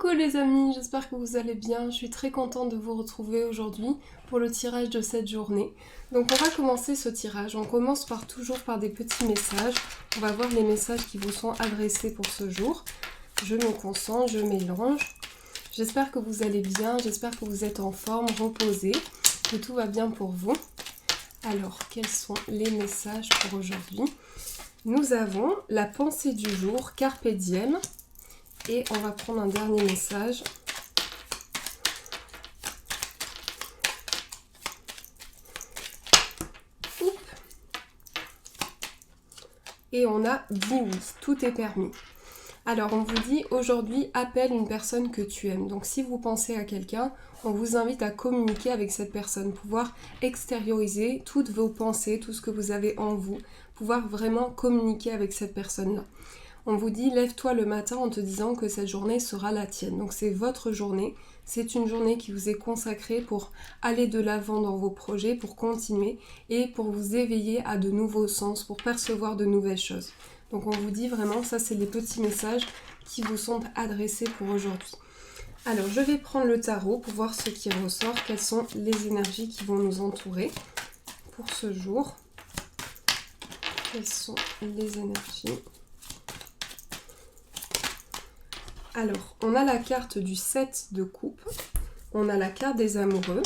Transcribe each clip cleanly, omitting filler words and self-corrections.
Coucou les amis, j'espère que vous allez bien. Je suis très contente de vous retrouver aujourd'hui pour le tirage de cette journée. Donc on va commencer ce tirage. On commence toujours par des petits messages. On va voir les messages qui vous sont adressés pour ce jour. Je me concentre, je mélange. J'espère que vous allez bien, j'espère que vous êtes en forme, reposés, que tout va bien pour vous. Alors, quels sont les messages pour aujourd'hui? Nous avons la pensée du jour, Carpe Diem. Et on va prendre un dernier message. Oups. Et on a dit oui, tout est permis. Alors on vous dit aujourd'hui, appelle une personne que tu aimes. Donc si vous pensez à quelqu'un, on vous invite à communiquer avec cette personne, pouvoir extérioriser toutes vos pensées, tout ce que vous avez en vous, pouvoir vraiment communiquer avec cette personne-là. On vous dit, lève-toi le matin en te disant que cette journée sera la tienne. Donc c'est votre journée, c'est une journée qui vous est consacrée pour aller de l'avant dans vos projets, pour continuer et pour vous éveiller à de nouveaux sens, pour percevoir de nouvelles choses. Donc on vous dit vraiment, ça c'est les petits messages qui vous sont adressés pour aujourd'hui. Alors je vais prendre le tarot pour voir ce qui ressort, quelles sont les énergies qui vont nous entourer pour ce jour. Quelles sont les énergies ? Alors, on a la carte du 7 de coupe, on a la carte des amoureux,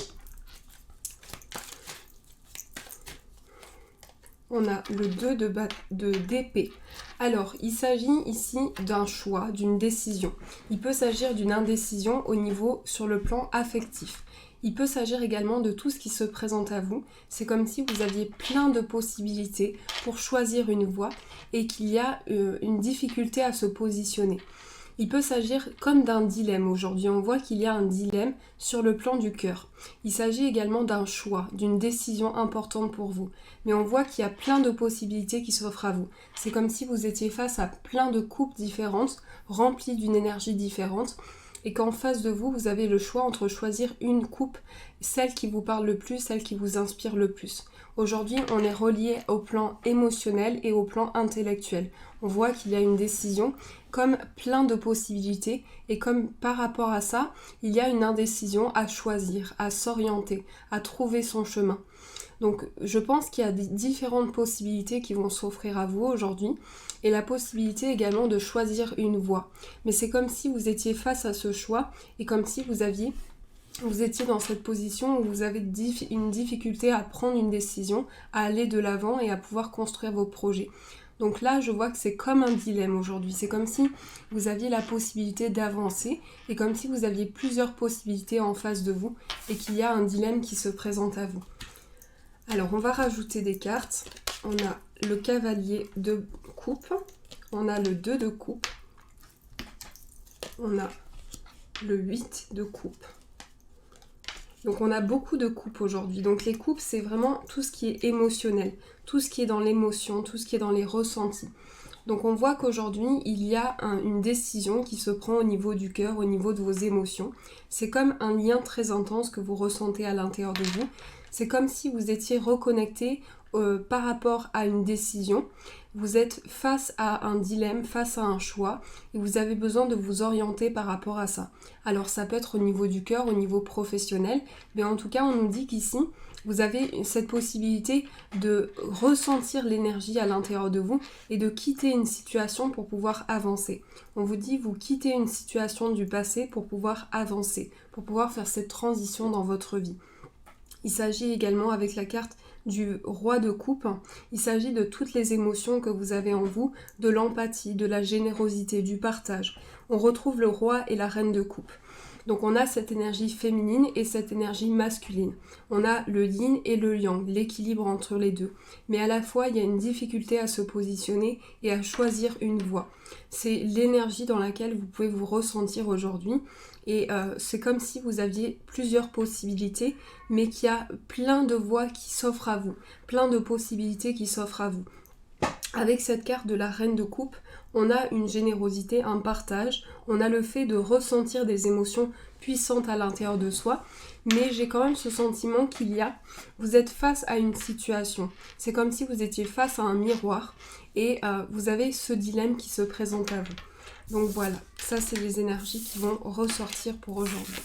on a le 2 d'épée. Alors, il s'agit ici d'un choix, d'une décision. Il peut s'agir d'une indécision au niveau sur le plan affectif. Il peut s'agir également de tout ce qui se présente à vous. C'est comme si vous aviez plein de possibilités pour choisir une voie et qu'il y a une difficulté à se positionner. Il peut s'agir comme d'un dilemme aujourd'hui. On voit qu'il y a un dilemme sur le plan du cœur. Il s'agit également d'un choix, d'une décision importante pour vous. Mais on voit qu'il y a plein de possibilités qui s'offrent à vous. C'est comme si vous étiez face à plein de coupes différentes, remplies d'une énergie différente. Et qu'en face de vous, vous avez le choix entre choisir une coupe, celle qui vous parle le plus, celle qui vous inspire le plus. Aujourd'hui, on est relié au plan émotionnel et au plan intellectuel. On voit qu'il y a une décision comme plein de possibilités et comme par rapport à ça, il y a une indécision à choisir, à s'orienter, à trouver son chemin. Donc je pense qu'il y a différentes possibilités qui vont s'offrir à vous aujourd'hui et la possibilité également de choisir une voie. Mais c'est comme si vous étiez face à ce choix et comme si vous étiez dans cette position où vous avez une difficulté à prendre une décision, à aller de l'avant et à pouvoir construire vos projets. Donc là, je vois que c'est comme un dilemme aujourd'hui. C'est comme si vous aviez la possibilité d'avancer et comme si vous aviez plusieurs possibilités en face de vous et qu'il y a un dilemme qui se présente à vous. Alors, on va rajouter des cartes. On a le cavalier de coupe, on a le 2 de coupe, on a le 8 de coupe. Donc on a beaucoup de coupes aujourd'hui. Donc les coupes, c'est vraiment tout ce qui est émotionnel, tout ce qui est dans l'émotion, tout ce qui est dans les ressentis. Donc on voit qu'aujourd'hui, il y a une décision qui se prend au niveau du cœur, au niveau de vos émotions. C'est comme un lien très intense que vous ressentez à l'intérieur de vous. C'est comme si vous étiez reconnecté par rapport à une décision. Vous êtes face à un dilemme, face à un choix et vous avez besoin de vous orienter par rapport à ça. Alors ça peut être au niveau du cœur, au niveau professionnel, mais en tout cas on nous dit qu'ici vous avez cette possibilité de ressentir l'énergie à l'intérieur de vous et de quitter une situation pour pouvoir avancer. On vous dit vous quittez une situation du passé pour pouvoir avancer, pour pouvoir faire cette transition dans votre vie. Il s'agit également avec la carte du roi de coupe, il s'agit de toutes les émotions que vous avez en vous, de l'empathie, de la générosité, du partage. On retrouve le roi et la reine de coupe. Donc on a cette énergie féminine et cette énergie masculine. On a le yin et le yang, l'équilibre entre les deux. Mais à la fois, il y a une difficulté à se positionner et à choisir une voie. C'est l'énergie dans laquelle vous pouvez vous ressentir aujourd'hui. Et c'est comme si vous aviez plusieurs possibilités, mais qu'il y a plein de voies qui s'offrent à vous, plein de possibilités qui s'offrent à vous. Avec cette carte de la reine de coupe, on a une générosité, un partage, on a le fait de ressentir des émotions puissantes à l'intérieur de soi, mais j'ai quand même ce sentiment vous êtes face à une situation. C'est comme si vous étiez face à un miroir et vous avez ce dilemme qui se présente à vous. Donc voilà, ça c'est les énergies qui vont ressortir pour aujourd'hui.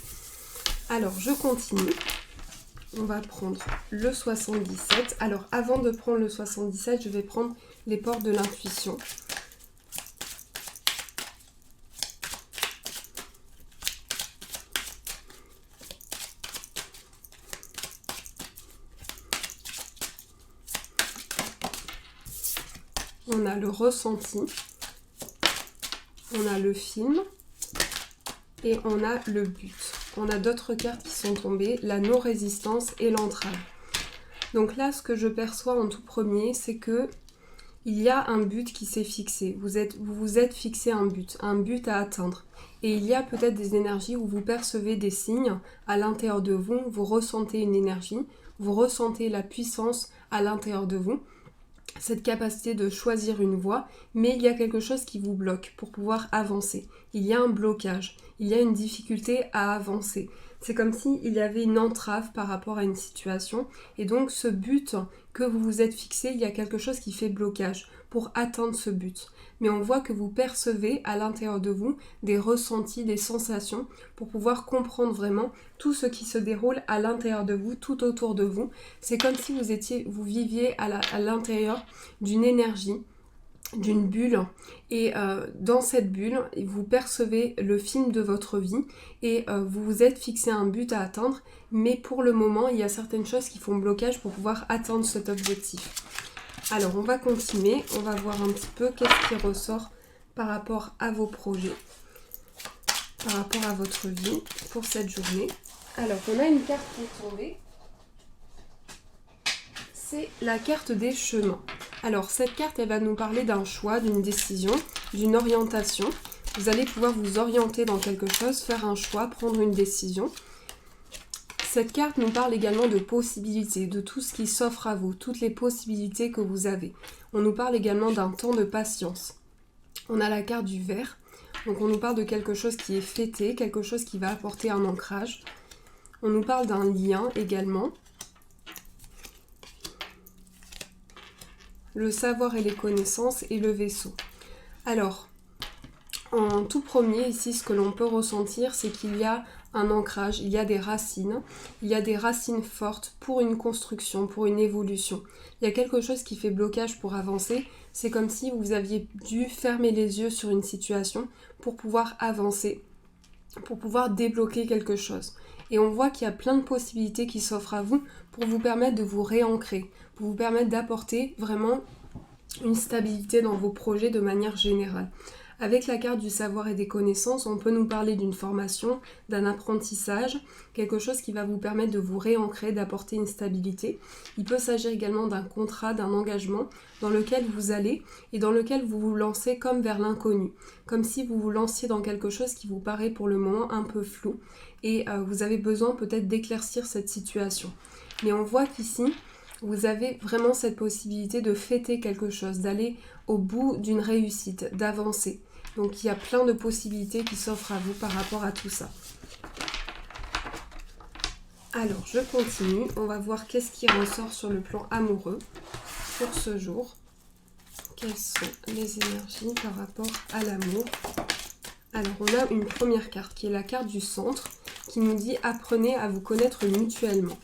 Alors je continue. On va prendre le 77. Alors avant de prendre le 77, je vais prendre les portes de l'intuition. On a le ressenti, on a le film et on a le but. On a d'autres cartes qui sont tombées, la non-résistance et l'entrave. Donc là, ce que je perçois en tout premier, c'est que il y a un but qui s'est fixé. Vous vous êtes fixé un but à atteindre. Et il y a peut-être des énergies où vous percevez des signes à l'intérieur de vous, vous ressentez une énergie, vous ressentez la puissance à l'intérieur de vous, cette capacité de choisir une voie, mais il y a quelque chose qui vous bloque pour pouvoir avancer. Il y a un blocage, il y a une difficulté à avancer. C'est comme s'il y avait une entrave par rapport à une situation, et donc ce but que vous vous êtes fixé, il y a quelque chose qui fait blocage pour atteindre ce but. Mais on voit que vous percevez à l'intérieur de vous des ressentis, des sensations, pour pouvoir comprendre vraiment tout ce qui se déroule à l'intérieur de vous, tout autour de vous. C'est comme si vous viviez à l'intérieur d'une énergie, d'une bulle, et dans cette bulle, vous percevez le film de votre vie, et vous vous êtes fixé un but à atteindre, mais pour le moment, il y a certaines choses qui font blocage pour pouvoir atteindre cet objectif. Alors, on va continuer, on va voir un petit peu qu'est-ce qui ressort par rapport à vos projets, par rapport à votre vie pour cette journée. Alors, on a une carte qui est tombée. C'est la carte des chemins. Alors, cette carte, elle va nous parler d'un choix, d'une décision, d'une orientation. Vous allez pouvoir vous orienter dans quelque chose, faire un choix, prendre une décision. Cette carte nous parle également de possibilités, de tout ce qui s'offre à vous, toutes les possibilités que vous avez. On nous parle également d'un temps de patience. On a la carte du ver, donc on nous parle de quelque chose qui est fêté, quelque chose qui va apporter un ancrage. On nous parle d'un lien également. Le savoir et les connaissances et le vaisseau. Alors, en tout premier, ici, ce que l'on peut ressentir, c'est qu'il y a un ancrage, il y a des racines fortes pour une construction, pour une évolution. Il y a quelque chose qui fait blocage pour avancer, c'est comme si vous aviez dû fermer les yeux sur une situation pour pouvoir avancer, pour pouvoir débloquer quelque chose. Et on voit qu'il y a plein de possibilités qui s'offrent à vous pour vous permettre de vous réancrer, pour vous permettre d'apporter vraiment une stabilité dans vos projets de manière générale. Avec la carte du savoir et des connaissances, on peut nous parler d'une formation, d'un apprentissage, quelque chose qui va vous permettre de vous réancrer, d'apporter une stabilité. Il peut s'agir également d'un contrat, d'un engagement dans lequel vous allez et dans lequel vous vous lancez comme vers l'inconnu, comme si vous vous lanciez dans quelque chose qui vous paraît pour le moment un peu flou et vous avez besoin peut-être d'éclaircir cette situation. Mais on voit qu'ici, vous avez vraiment cette possibilité de fêter quelque chose, d'aller au bout d'une réussite, d'avancer. Donc il y a plein de possibilités qui s'offrent à vous par rapport à tout ça. Alors je continue, on va voir qu'est-ce qui ressort sur le plan amoureux pour ce jour. Quelles sont les énergies par rapport à l'amour? Alors on a une première carte qui est la carte du centre qui nous dit « Apprenez à vous connaître mutuellement ».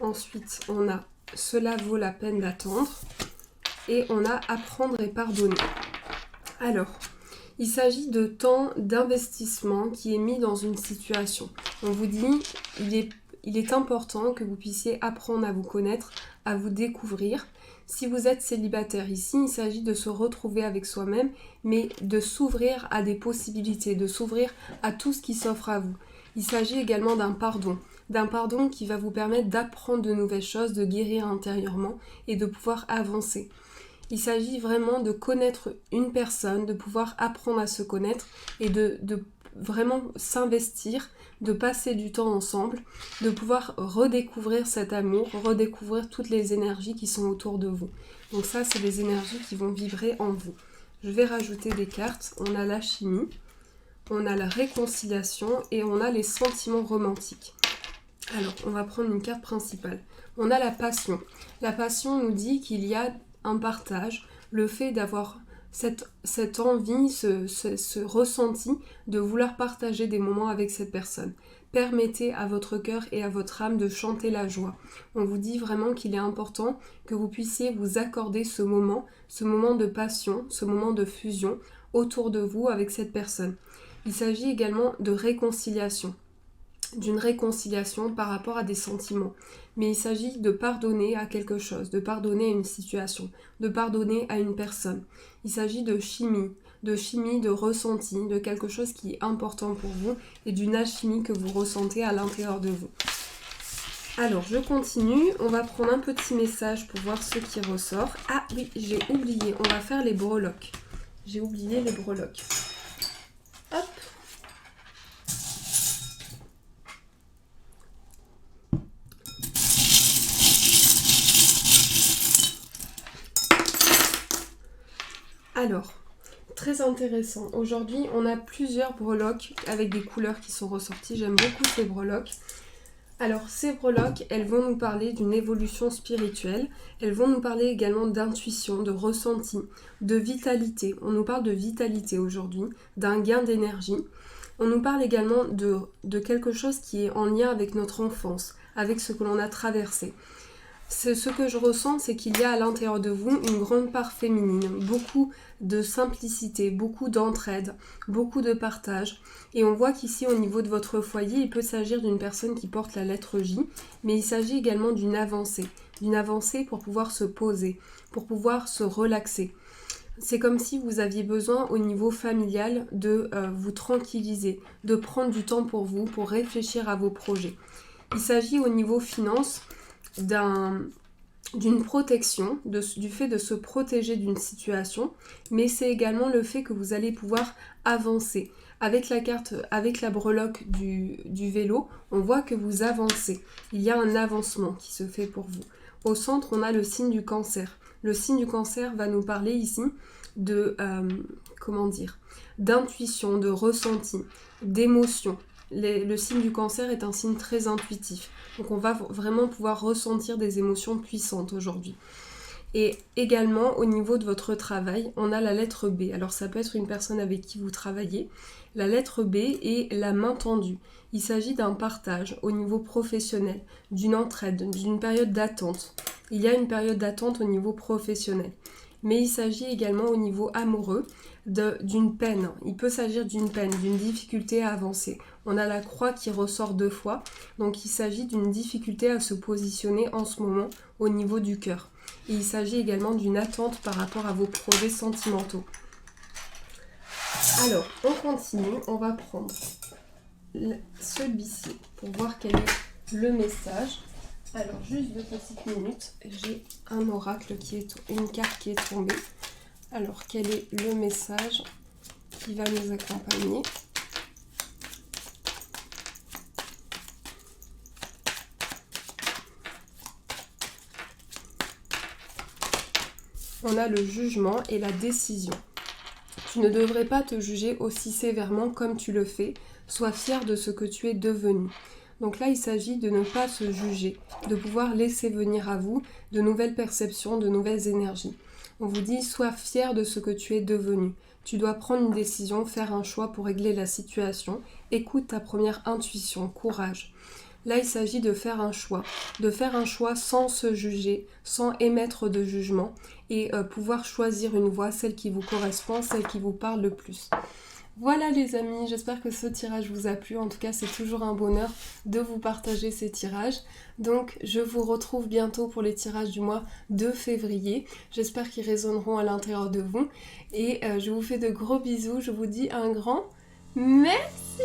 Ensuite, on a « Cela vaut la peine d'attendre » et on a « Apprendre et pardonner ». Alors, il s'agit de temps d'investissement qui est mis dans une situation. On vous dit il est important que vous puissiez apprendre à vous connaître, à vous découvrir. Si vous êtes célibataire ici, il s'agit de se retrouver avec soi-même, mais de s'ouvrir à des possibilités, de s'ouvrir à tout ce qui s'offre à vous. Il s'agit également d'un pardon qui va vous permettre d'apprendre de nouvelles choses, de guérir intérieurement et de pouvoir avancer. Il s'agit vraiment de connaître une personne, de pouvoir apprendre à se connaître et de vraiment s'investir, de passer du temps ensemble, de pouvoir redécouvrir cet amour, redécouvrir toutes les énergies qui sont autour de vous. Donc ça, c'est des énergies qui vont vibrer en vous. Je vais rajouter des cartes. On a la chimie, on a la réconciliation et on a les sentiments romantiques. Alors, on va prendre une carte principale. On a la passion. La passion nous dit qu'il y a un partage, le fait d'avoir cette envie, ce ressenti de vouloir partager des moments avec cette personne. Permettez à votre cœur et à votre âme de chanter la joie. On vous dit vraiment qu'il est important que vous puissiez vous accorder ce moment de passion, ce moment de fusion autour de vous avec cette personne. Il s'agit également de réconciliation, d'une réconciliation par rapport à des sentiments. Mais il s'agit de pardonner à quelque chose, de pardonner à une situation, de pardonner à une personne. Il s'agit de chimie, de ressenti, de quelque chose qui est important pour vous et d'une alchimie que vous ressentez à l'intérieur de vous. Alors, je continue. On va prendre un petit message pour voir ce qui ressort. Ah oui, j'ai oublié. On va faire les breloques. J'ai oublié les breloques. Hop. Alors, très intéressant. Aujourd'hui, on a plusieurs breloques avec des couleurs qui sont ressorties. J'aime beaucoup ces breloques. Alors, ces breloques, elles vont nous parler d'une évolution spirituelle. Elles vont nous parler également d'intuition, de ressenti, de vitalité. On nous parle de vitalité aujourd'hui, d'un gain d'énergie. On nous parle également de quelque chose qui est en lien avec notre enfance, avec ce que l'on a traversé. Ce que je ressens, c'est qu'il y a à l'intérieur de vous une grande part féminine, beaucoup de simplicité, beaucoup d'entraide, beaucoup de partage. Et on voit qu'ici, au niveau de votre foyer, il peut s'agir d'une personne qui porte la lettre J, mais il s'agit également d'une avancée pour pouvoir se poser, pour pouvoir se relaxer. C'est comme si vous aviez besoin au niveau familial de vous tranquilliser, de prendre du temps pour vous, pour réfléchir à vos projets. Il s'agit au niveau finance d'une protection, du fait de se protéger d'une situation, mais c'est également le fait que vous allez pouvoir avancer. Avec la breloque du vélo, on voit que vous avancez. Il y a un avancement qui se fait pour vous. Au centre, on a le signe du cancer. Le signe du cancer va nous parler ici d'intuition, de ressenti, d'émotion. Le signe du cancer est un signe très intuitif. Donc on va vraiment pouvoir ressentir des émotions puissantes aujourd'hui. Et également au niveau de votre travail, on a la lettre B. Alors ça peut être une personne avec qui vous travaillez. La lettre B est la main tendue. Il s'agit d'un partage au niveau professionnel, d'une entraide, d'une période d'attente. Il y a une période d'attente au niveau professionnel. Mais il s'agit également au niveau amoureux d'une peine. Il peut s'agir d'une peine, d'une difficulté à avancer. On a la croix qui ressort 2 fois, donc il s'agit d'une difficulté à se positionner en ce moment au niveau du cœur. Et il s'agit également d'une attente par rapport à vos projets sentimentaux. Alors, on continue, on va prendre celui-ci pour voir quel est le message. Alors, juste 2 petites minutes, j'ai un oracle une carte qui est tombée. Alors, quel est le message qui va nous accompagner ? On a le jugement et la décision. Tu ne devrais pas te juger aussi sévèrement comme tu le fais. Sois fier de ce que tu es devenu. Donc là, il s'agit de ne pas se juger, de pouvoir laisser venir à vous de nouvelles perceptions, de nouvelles énergies. On vous dit, sois fier de ce que tu es devenu. Tu dois prendre une décision, faire un choix pour régler la situation. Écoute ta première intuition, courage. Là, il s'agit de faire un choix sans se juger, sans émettre de jugement et pouvoir choisir une voie, celle qui vous correspond, celle qui vous parle le plus. Voilà les amis, j'espère que ce tirage vous a plu. En tout cas, c'est toujours un bonheur de vous partager ces tirages. Donc, je vous retrouve bientôt pour les tirages du mois de février. J'espère qu'ils résonneront à l'intérieur de vous. Et je vous fais de gros bisous. Je vous dis un grand merci.